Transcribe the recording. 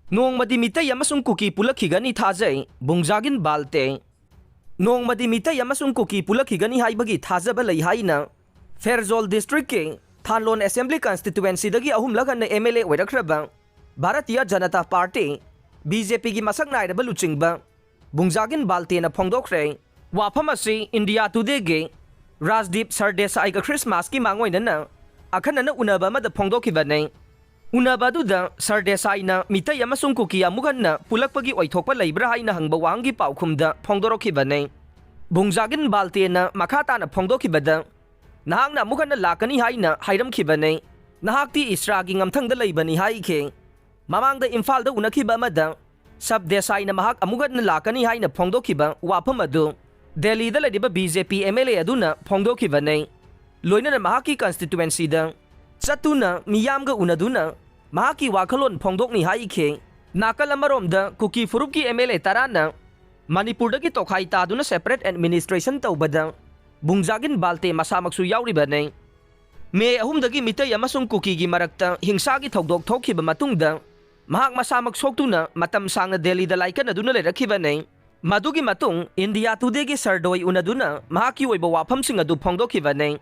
Noongmadi mitay amasung kuki pulakhigani thajai bungjagin balte. Noongmadi mitay amasung kuki pulakhigani haibagi thajaba lei haina Ferjol District ke Thanlon Assembly Constituency dagi ahumlagan na MLA oirakraba Bharatiya Janata Party BJP gi masak nairaba luchingba bungjagin balte na phongdokre wafam asi India Today ge Rajdeep Sardesai ga Christmas ki mangoina na akhanana unaba ma da phongdokiba nei Unabadu Sardesai na mitay amasung kuki amugan na pulakpagi oithokpa leibra haina hangba wangi paukhumda phongdorokhiba nei bungjagin balte na makhata na phongdokhibada nahang na amugan na lakani haina hairamkhiba nei nahakti Isragi ngamthangda leibani haike mamangda Imphal da unakhiba amada Sabdesai na mahak amugan na lakani haina phongdokhiba wafam adu Delhi da lediba BJP MLA aduna phongdokhiba nei loina na mahaki constituency da Satuna miyamga unaduna mahaki wakalon phongdokni haike nakal amaromda kuki furupki MLA tarana Manipurdagi tokhai taduna separate administration tawbada bungjagin balte masamaksu yauriba nei me ahumdagi mitay amasung kuki gi marakta hingsagi thokdok thokhiba matungda mahak masamak soktuna matam sangna Delhi da laikan aduna lerakhiba nei madugi matung India Today gi Sardoi unaduna mahaki oiba wafamsing adu phongdokhiba nei